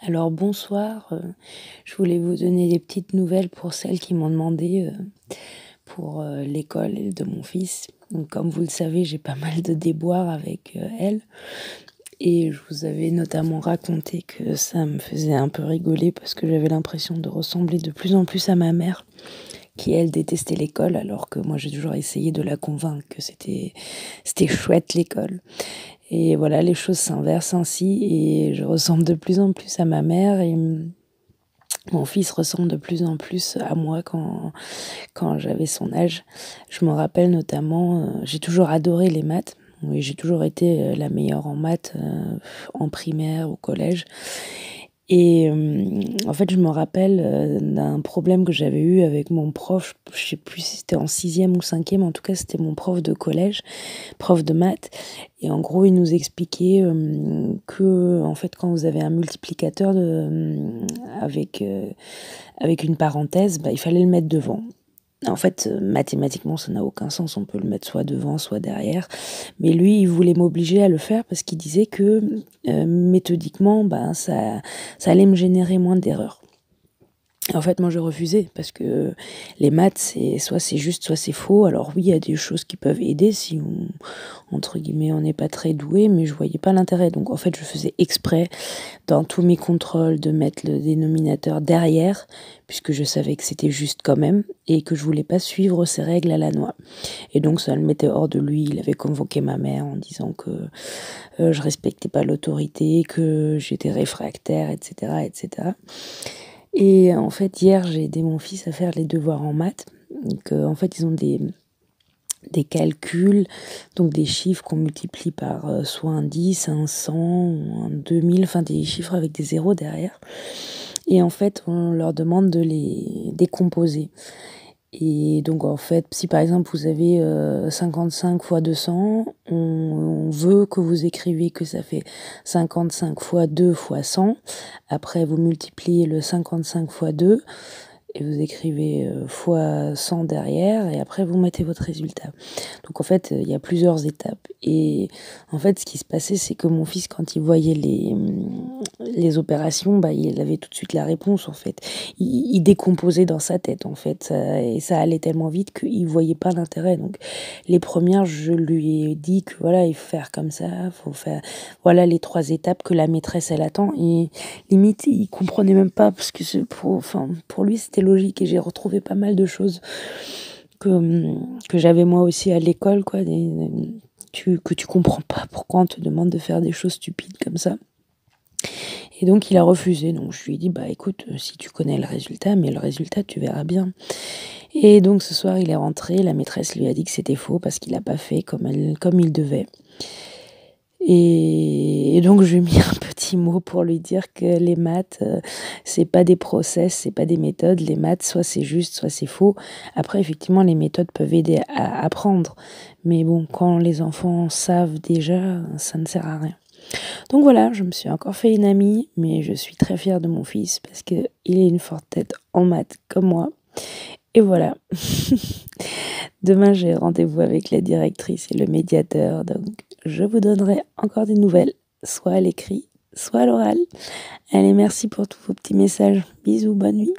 Alors bonsoir, je voulais vous donner des petites nouvelles pour celles qui m'ont demandé, pour, l'école de mon fils. Donc comme vous le savez, j'ai pas mal de déboires avec, elle et je vous avais notamment raconté que ça me faisait un peu rigoler parce que j'avais l'impression de ressembler de plus en plus à ma mère qui, elle, détestait l'école alors que moi j'ai toujours essayé de la convaincre que c'était chouette l'école. Et voilà, les choses s'inversent ainsi et je ressemble de plus en plus à ma mère et mon fils ressemble de plus en plus à moi quand j'avais son âge. Je me rappelle notamment, j'ai toujours adoré les maths. Oui, j'ai toujours été, la meilleure en maths, en primaire, au collège et en fait, je me rappelle, d'un problème que j'avais eu avec mon prof. Je sais plus si c'était en sixième ou cinquième. En tout cas, c'était mon prof de collège, prof de maths et en gros, il nous expliquait, qu'en fait, quand vous avez un multiplicateur avec une parenthèse, bah, il fallait le mettre devant. En fait, mathématiquement, ça n'a aucun sens. On peut le mettre soit devant, soit derrière. Mais lui, il voulait m'obliger à le faire parce qu'il disait que, méthodiquement, ben, ça allait me générer moins d'erreurs. En fait, moi, je refusais parce que les maths, c'est juste, soit c'est faux. Alors oui, il y a des choses qui peuvent aider si entre guillemets, on n'est pas très doué, mais je voyais pas l'intérêt. Donc en fait, je faisais exprès dans tous mes contrôles de mettre le dénominateur derrière, puisque je savais que c'était juste quand même et que je voulais pas suivre ces règles à la noix. Et donc ça le mettait hors de lui. Il avait convoqué ma mère en disant que je respectais pas l'autorité, que j'étais réfractaire, etc., etc. Et en fait, hier, j'ai aidé mon fils à faire les devoirs en maths. Donc, en fait, ils ont des calculs, donc des chiffres qu'on multiplie par soit un 10, un 100, ou un 2000, enfin des chiffres avec des zéros derrière. Et en fait, on leur demande de les décomposer. Et donc, en fait, si par exemple vous avez 55 fois 200, on veut que vous écriviez que ça fait 55 fois 2 fois 100. Après, vous multipliez le 55 fois 2 et vous écrivez fois 100 derrière et après vous mettez votre résultat. Donc en fait, il y a plusieurs étapes. Et en fait, ce qui se passait, c'est que mon fils, quand il voyait les opérations, bah, il avait tout de suite la réponse en fait. Il décomposait dans sa tête en fait. Et ça allait tellement vite qu'il voyait pas l'intérêt. Donc les premières, je lui ai dit que voilà, il faut faire comme ça, faut faire voilà les 3 étapes que la maîtresse elle attend. Et limite, il comprenait même pas parce que pour lui c'était logique et j'ai retrouvé pas mal de choses que j'avais moi aussi à l'école, quoi, que tu comprends pas pourquoi on te demande de faire des choses stupides comme ça. Et donc il a refusé. Donc je lui ai dit, bah écoute, si tu connais le résultat, mais le résultat tu verras bien. Et donc ce soir il est rentré, la maîtresse lui a dit que c'était faux parce qu'il a pas fait comme il devait. Et donc je lui ai mis un petit mot pour lui dire que les maths, c'est pas des process, c'est pas des méthodes. Les maths, soit c'est juste, soit c'est faux. Après, effectivement, les méthodes peuvent aider à apprendre. Mais bon, quand les enfants savent déjà, ça ne sert à rien. Donc voilà, je me suis encore fait une amie, mais je suis très fière de mon fils parce qu'il est une forte tête en maths comme moi. Et voilà. Demain, j'ai rendez-vous avec la directrice et le médiateur, donc je vous donnerai encore des nouvelles, soit à l'écrit, soit à l'oral. Allez, merci pour tous vos petits messages. Bisous, bonne nuit.